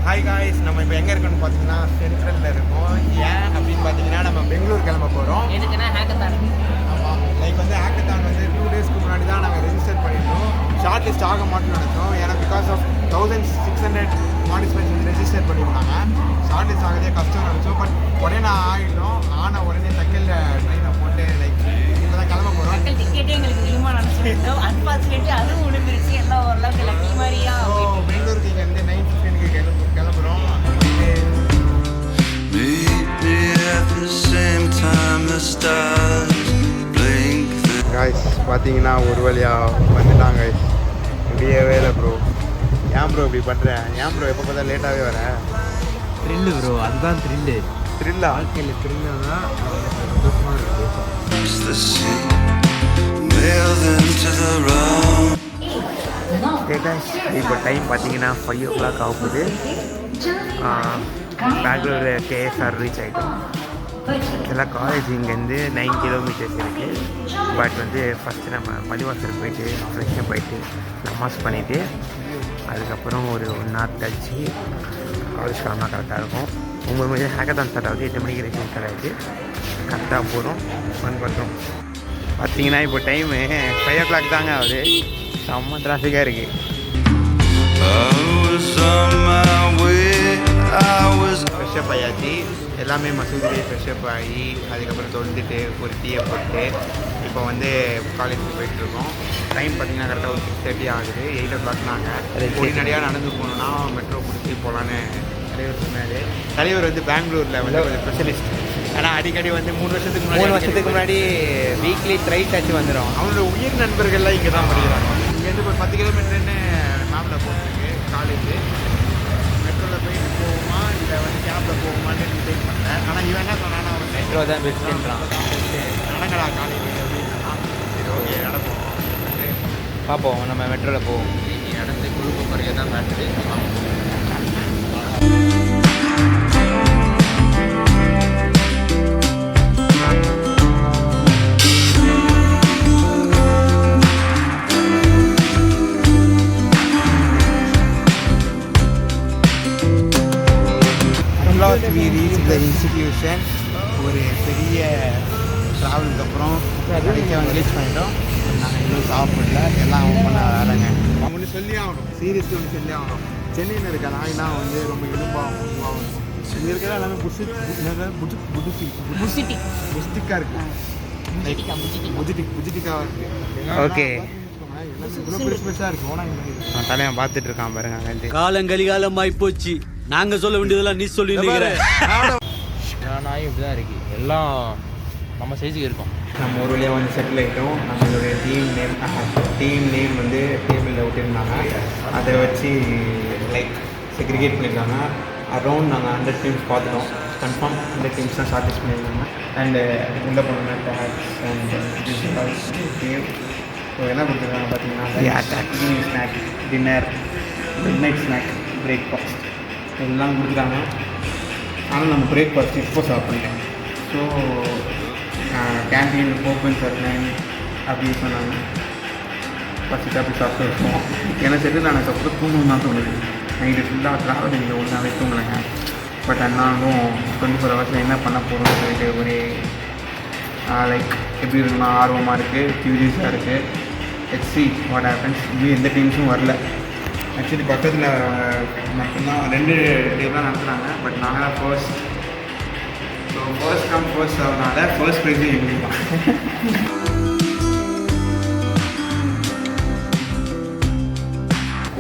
Hi guys, நம்ம இப்போ எங்கே இருக்கோம்னு பார்த்தீங்கன்னா சென்ட்ரலில் இருக்கோம். ஏன் அப்படின்னு பார்த்தீங்கன்னா நம்ம பெங்களூர் கிளம்ப போகிறோம். எதுக்குன்னா ஹேக்கத்தான். ஆமாம், லைக் வந்து ஹேக்கத்தான் வந்து 2 டேஸ்க்கு முன்னாடி தான் நாங்கள் ரெஜிஸ்டர் பண்ணிட்டோம். ஷார்ட் லிஸ்ட் ஆக மாட்டோம்னு நினச்சோம். ஏன்னா பிகாஸ் ஆஃப் 1600 பார்ட்டிசிபென்ட்ஸ் வந்து ரெஜிஸ்டர் பண்ணியிருந்தாங்க. ஷார்ட் லிஸ்ட் ஆகதே கஷ்டம் நினச்சோம். பட் உடனே நான் ஆகிட்டோம். ஆனால் உடனே தக்கல் ட்ரெயினை போட்டு லைக் இப்போ தான் கிளம்ப போகிறோம். தக்கல் டிக்கெட்டே எங்களுக்கு விழுமா நினச்சிருந்தோம். அன்ஃபார்ச்சுனேட்லி அதுவும் விழுந்துருச்சு. எல்லாம் ஓரளவுக்கு லக்கி மாதிரியா. பெங்களூருக்கு இங்கே வந்து 9:15 கிளம்புறோம். காய்ஸ் பார்த்தீங்கன்னா ஒரு வழியாக வந்துட்டாங்க. முடியவே இல்லை ப்ரோ. ஏன் ப்ரோ இப்படி பண்ணுறேன்? ஏன் ப்ரோ எப்போ பார்த்தா லேட்டாகவே வரேன்? த்ரில்லு ப்ரோ, அதுதான் த்ரில்லு. த்ரில்லா? வாழ்க்கையில் த்ரில்லு தான் சந்தோஷமாக இருக்குது. இப்போ டைம் பார்த்தீங்கன்னா 5 o'clock ஆகுது. பெங்களூர் கேஎஸ்ஆர் ரீச் ஆகிட்டோம். ஆக்சுவலாக காலேஜ் இங்கேருந்து 9 kilometers இருக்குது. பட் வந்து ஃபஸ்ட்டு நம்ம பள்ளிவாசலுக்கு போயிட்டு ஃப்ரெஷ்ஷப் போயிட்டு நமாஸ் பண்ணிவிட்டு அதுக்கப்புறம் ஒரு 1 hour கழிச்சு காலேஜ் கிளம்பா கரெக்டாக இருக்கும். 9 மணி ஹேக்கத்தான் ஸ்டார்ட் ஆகுது. 8 மணிக்கு ரெஜிஸ்டர் ஸ்டார்ட் ஆகிடுது. கரெக்டாக போகிறோம், ஃபன் பண்ணுறோம். பார்த்தீங்கன்னா இப்போ டைமு 5 o'clock தாங்க ஆகுது. செம்ம டிராஃபிக்காக இருக்குது. ஃப்ரெஷ்ஷப் ஆயாச்சு. எல்லாமே மசூதிலே ஃப்ரெஷ்ஷப் ஆகி அதுக்கப்புறம் தொழுந்துட்டு ஒரு டீயை போட்டு இப்போ வந்து காலேஜுக்கு போயிட்டுருக்கோம். டைம் பார்த்திங்கன்னா கரெக்டாக ஒரு 6:30 ஆகுது. 8 o'clock நாங்கள் உடனடியாக நடந்து போகணுன்னா மெட்ரோ பிடிச்சி போகலான்னு தலைவர் சொன்னார். தலைவர் வந்து பெங்களூரில் வந்து ஒரு ஸ்பெஷலிஸ்ட். ஆனால் அடிக்கடி வந்து 3 வருஷத்துக்கு முன்னாடி வீக்லி த்ரைஸ் ஆச்சு வந்துடும். அவனோட உயிர் நண்பர்கள்லாம் இங்கே தான் படிக்கிறாங்க. இங்கேருந்து ஒரு 10 கிலோமீட்டர்னு மேப்பில் போட்டுருக்கு காலேஜு. மெட்ரோவில் போயிட்டு போகுமா இல்லை வந்து கேபில் போகுமான்னு டிசைட் பண்ணேன். ஆனால் இவன் என்ன சொன்னான்னா வந்து மெட்ரோ தான் பெஸ்ட்டுன்றான். நடக்கடா காலேஜ் அப்படின்னா சரி ஓகே நடப்போம். பார்ப்போம், நம்ம மெட்ரோவில் போவோம். நடந்து குழுப்பு குறைய தான் காட்டுது. We reached the institution. ஒரு பெரிய ட்ராவலுக்கு அப்புறம் கடைக்கு வந்து ரீச் பண்ணிட்டோம். நாங்கள் இன்னும் சாப்பிடல. எல்லாம் அவங்க பண்ண வேலைங்க. ஒன்று சொல்லி ஆகணும், சீரியஸ்லி ஒன்று சொல்லி ஆகணும். சென்னையில் இருக்க நாய்லாம் வந்து ரொம்ப எலும்பாகும். இங்கே இருக்கிற எல்லாமே புஸ்டிக்காக இருக்குது. புஜிட்டிக்காக இருக்குது. ஓகே, பெருசாக இருக்குது. ஓனா தலைவன் பார்த்துட்டு இருக்கான் பாருங்க. அங்கே காலங்கலிகாலமாய் போச்சு. நாங்க சொல்ல வேண்டியதெல்லாம் நீ சொல்லி நாயும் இப்படி தான் இருக்குது. எல்லாம் நம்ம சைஸுக்கு இருக்கும். நம்ம ஒரு வழியாக வந்து செட்டில் ஆகிட்டோம். நம்மளுடைய டீம் நேம் வந்து டேபிளில் விட்டுருந்தாங்க. அதை வச்சு லைக் செக்ரிகேட் பண்ணியிருக்காங்க. அரௌண்ட் நாங்கள் 100 teams பார்த்துட்டோம். கன்ஃபார்ம் 100 teams தான் ஷார்ட் பண்ணியிருந்தாங்க. அண்டு உள்ள போனோம்னா டேக்ஸ் அண்ட் டீம். ஸோ என்ன கொடுத்துருக்காங்க பார்த்தீங்கன்னா evening snack, dinner, mid night snack, breakfast எல்லாம் கொடுத்துருக்காங்க. ஆனால் நம்ம பிரேக்ஃபாஸ்ட் இப்போ சாப்பிட்றேன். ஸோ கேன்டீன் ஓப்பன் சார் அப்படி சொன்னாங்க. ஃபஸ்ட்டு அப்படி சாப்பிட்டு இருக்கோம். ஏன்னா சரி நான் அதுக்கப்புறம் தூங்கணும் தான் தோணுது. நைட்டு ஃபுல்லாக ட்ராவலிங்கில் ஒன்றாவே தூங்கலைங்க. பட் ஆனாலும் 24 hours என்ன பண்ண போகிறோம்னு சொல்லிட்டு ஒரே லைக் எப்படி இருக்குன்னா ஆர்வமாக இருக்குது, க்யூரியஸாக இருக்குது. HC what happens. இன்னும் எந்த டீம்ஸும் வரல. ஆக்சுவலி பக்கத்தில் மட்டும்தான் 2 டேபிளாக நடத்துகிறாங்க. பட் நாங்கள் தான் first. So first come first ஆகுனால ஃபர்ஸ்ட் ப்ரைஸே எங்களுக்கு தான்.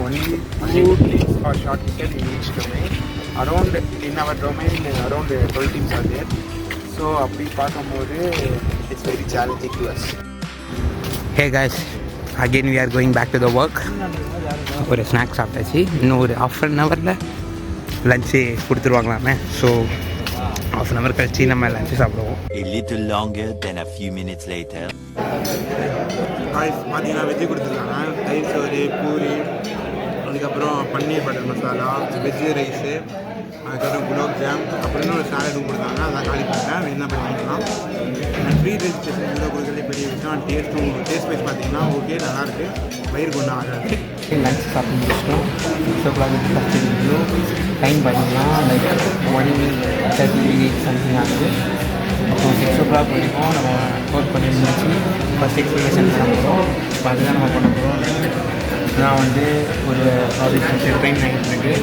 Only for short ticket in each domain. Around in our domain around 12 teams are there. So அப்படி பார்க்கும்போது it's very challenging to us. Hey guys, again we are going back to the work. ஒரு snacks சாப்பிட்டாச்சு. இன்னும் ஒரு 1/2 hourல lunch கொடுத்துருவாங்களாமே. So 1/2 hour கழிச்சு நம்ம லஞ்சு சாப்பிடுவோம். A little longer than a few minutes later. Guys பார்த்தீங்கன்னா வெஜ்ஜு கொடுத்துருக்காங்க. ரைஸ், ஒரு பூரி, அதுக்கப்புறம் பன்னீர் பட்டர் மசாலா, வெஜ்ஜு ரைஸு, அதுக்கப்புறம் குலோப் ஜாம், அப்புறம் இன்னொரு சாலடும் கொடுத்தாங்க. அதான் காலி பண்ணிட்டேன். என்ன பண்ணிக்கலாம். ஃப்ரீ ரெஜிஸ்ட்ரேஷன் இதில் கொடுக்குறதே பெரிய விஷயம். டேஸ்ட் வைஸ் பார்த்தீங்கன்னா ஓகே, நல்லாயிருக்கு. வயிறு கொண்டு ஆகாது. லஞ்ச் சாப்பிட்டு முடிச்சிட்டோம். 6 o'clock ஃபஸ்ட் ரிவ்யூ. டைம் பார்த்தீங்கன்னா லைக் 1:30 சம்திங் ஆகுது. அப்புறம் 6 o'clock வரைக்கும் நம்ம ஒர்க் பண்ணி முடிச்சு ஃபஸ்ட் எக்ஸ்பிளேஷன் பண்ண போகிறோம். இப்போ அதுதான் நம்ம பண்ண போகிறோம். இதெல்லாம் வந்து ஒரு ப்ராஜெக்ட் ட்ரெயின் ஆகிட்டு இருக்கு.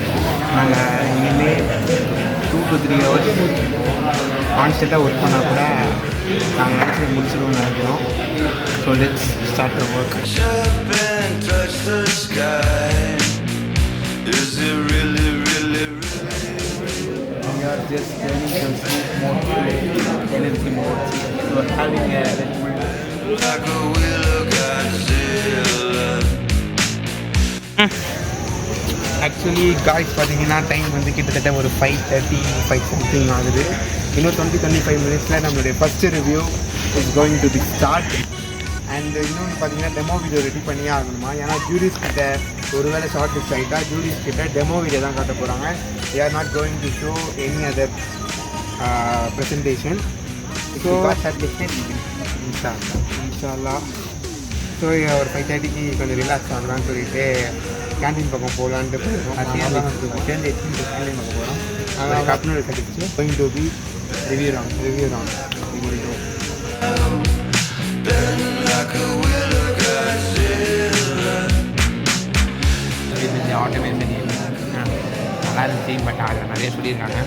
நாங்கள் இனிமேல் 2 to 3 hours கான்ஸ்டண்ட்டாக ஒர்க் பண்ணால் கூட நாங்கள் நினச்சி முடிச்சிடுவோம்னு நினைக்கிறோம். So let's start the work. We are just turning from sleep mode to energy mode. So having a Red Bull. Actually guys பார்த்தீங்கன்னா டைம் வந்து கிட்டத்தட்ட ஒரு 5:35 சம்திங் ஆகுது. இன்னும் 20-25 மினிட்ஸில் நம்மளுடைய first review is going to B start. And இன்னொன்று பார்த்தீங்கன்னா டெமோ வீடியோ ரெடி பண்ணியே ஆகணுமா. ஏன்னா ஜூரிஸ் கிட்ட ஒரு வேளை ஷார்ட் லிஸ்ட் ஆகிட்டா ஜூரிஸ் கிட்ட டெமோ வீடியோ தான் காட்ட போகிறாங்க. they are not going to show any other presentation. So இன்ஷால்லா ஸோ ஒரு 5:30க்கு கொஞ்சம் ரிலாக்ஸ் ஆகலான்னு சொல்லிட்டு கேண்டீன் பக்கம் போகலான்ட்டு போயிருக்கோம். கேண்டீன் பக்கம் போகிறோம். அதனால் கப்னோட கட்டிச்சு going to be review wrong automation நல்லா இருந்துச்சு. பட் அதில் நிறைய சொல்லியிருக்காங்க.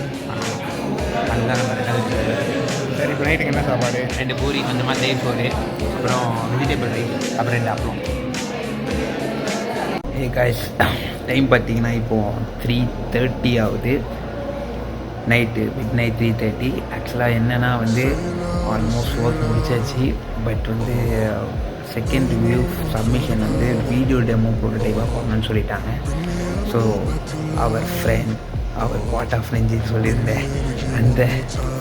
அதுதான் நம்ம ரெண்டாவது. சரி, இப்போ நைட்டுக்கு என்ன சாப்பாடு? 2 பூரி, கொஞ்சமாக தயிர் சோறு, அப்புறம் வெஜிடபிள் ரைஸ், அப்புறம் 2 அப்பளம். காய்ஸ் டைம் பார்த்தீங்கன்னா இப்போது 3:30 ஆகுது. Night midnight 3:30. ஆக்சுவலாக என்னென்னா வந்து ஆல்மோஸ்ட் ஒர்க் முடிச்சாச்சு. பட் வந்து செகண்ட் ரிவ்யூ சப்மிஷன் வந்து வீடியோ டெமோ ப்ரோட்டோடைப்பாக பண்ணணும்னு சொல்லிட்டாங்க. So our friend our part of நெஞ்சின்னு சொல்லியிருந்தேன் அந்த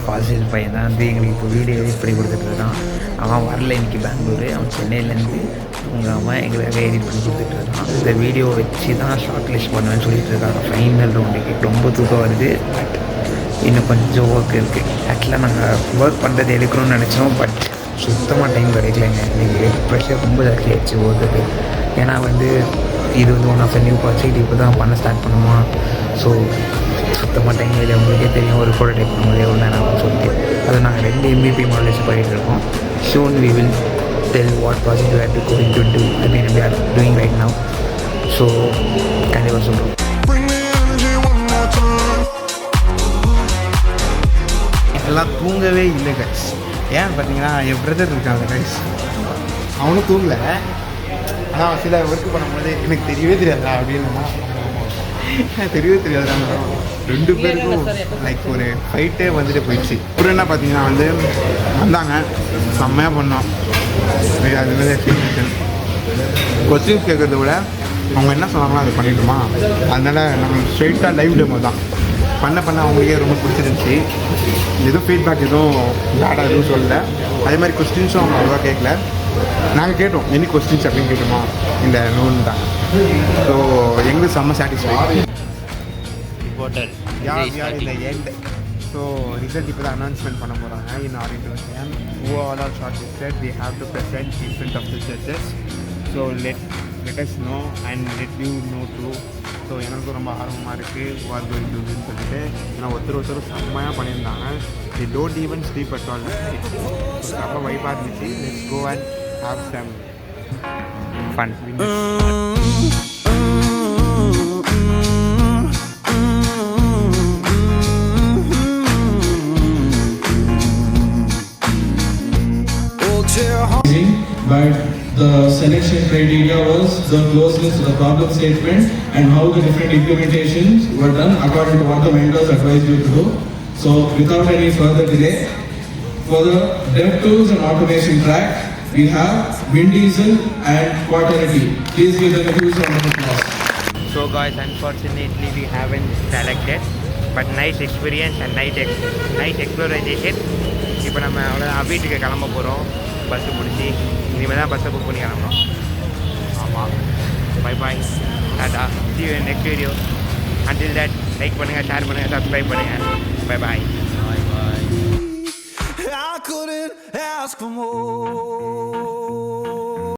ஃபாசில் பையன் தான் வந்து எங்களுக்கு இப்போ வீடியோ இப்படி கொடுத்துட்ருக்கான். அவன் வரல இன்றைக்கி பெங்களூரு. அவன் சென்னையிலேருந்து தூங்காமல் எங்களுக்காக எடிட் பண்ணி கொடுத்துட்ருக்கான். இந்த வீடியோ வச்சு தான் ஷார்ட் லிஸ்ட் பண்ணுவேன்னு சொல்லிட்டு இருக்காங்க ஃபைனல் ரவுண்டுக்கு. ரொம்ப தூக்கம் வருது. பட் இன்னும் கொஞ்சம் ஒர்க் இருக்குது. ஆக்சுவலாக நாங்கள் ஒர்க் பண்ணுறது எடுக்கணும்னு நினச்சோம். பட் சுத்தமாக டைம் கிடைக்கலைங்க. இன்றைக்கி ப்ரெஷர் ரொம்ப ஜாஸ்தி ஆகிடுச்சு ஒர்க்குக்கு. ஏன்னா வந்து இது வந்து one of the new project இப்போ தான் பண்ண ஸ்டார்ட் பண்ணுவோம். ஸோ சுத்தமாக டைம் இல்லை. உங்களுக்கே தெரியும் ஒரு ஃபோட்டோ டைப் பண்ணும்போது எவ்வளோ நேரம் ஆகும்னு சொல்லிட்டு. அதை நாங்கள் 2 MVP மாடல் வச்சு பண்ணிகிட்டு இருக்கோம். Soon we will tell what project we are going to do. I mean we are doing right now. So கண்டிப்பாக சொல்கிறோம். எல்லாம் தூங்கவே இல்லை கைஸ். ஏன்னு பார்த்தீங்கன்னா என் பிரதர் இருக்காங்க கைஸ். அவனும் தூங்கலை. ஆனால் சில ஒர்க் பண்ணும்போது எனக்கு தெரியவே தெரியாதா அப்படின்னா தெரியவே தெரியாதுதாங்க. 2 பேருக்கும் லைக் ஒரு ஃபைட்டே வந்துட்டு போயிடுச்சு. அப்புறம் என்ன பார்த்தீங்கன்னா வந்து வந்தாங்க, செம்மையாக பண்ணோம். அது வந்து கொஸ்டின்ஸ் கேட்குறத விட அவங்க என்ன சொன்னாங்களோ அதை பண்ணிட்டோமா. அதனால் நம்ம ஸ்ட்ரெயிட்டாக லைவ் டெமோ தான் பண்ண அவங்களுக்கே ரொம்ப பிடிச்சிருந்துச்சி. எதுவும் ஃபீட்பேக் எதுவும் பேடாக எதுவும் சொல்லலை. அதே மாதிரி கொஸ்டின்ஸும் அவங்க அவ்வளோவா கேட்கல. நாங்கள் கேட்டோம் என்ன கொஸ்டின்ஸ் அப்படின்னு கேட்டோமா இந்த நோன் தான். ஸோ எங்களுக்கு செம்ம சாட்டிஸ்ஃபை. இந்த எண்ட். ஸோ ரிசல்ட் இப்போ தான் அனௌன்ஸ்மெண்ட் பண்ண போகிறாங்க. In our interview who all are shortlisted we have to present in front of the judges. So let us know and let you know too. So எனக்கும் ரொம்ப ஆர்வமாக இருக்குது who are going to win சொல்லிட்டு. ஏன்னா ஒருத்தர் செம்மையாக பண்ணியிருந்தாங்க. they don't even sleep at all. ரொம்ப வைப்பாக இருந்துச்சு. let's go and have some fun. But the selection criteria was the closeness to the problem statement and how the different implementations were done according to what the vendors advised you to do. So without any further delay, for the dev tools and automation track, we have Vin Diesel and Quaternity. Please give them a huge round of applause. So guys, unfortunately we haven't selected, but nice experience and nice exploration. இப்போ நம்ம அவ்வளோ வீட்டுக்கு கிளம்ப போகிறோம். Bus பிடிச்சி இனிமேல் தான் பஸ்ஸை புக் பண்ணி கிளம்பணும். ஆமாம். Bye bye, Tata, see you in next video. Until that, like பண்ணுங்கள், ஷேர் பண்ணுங்கள், சப்ஸ்கிரைப் பண்ணுங்கள். Bye bye. I couldn't ask for more.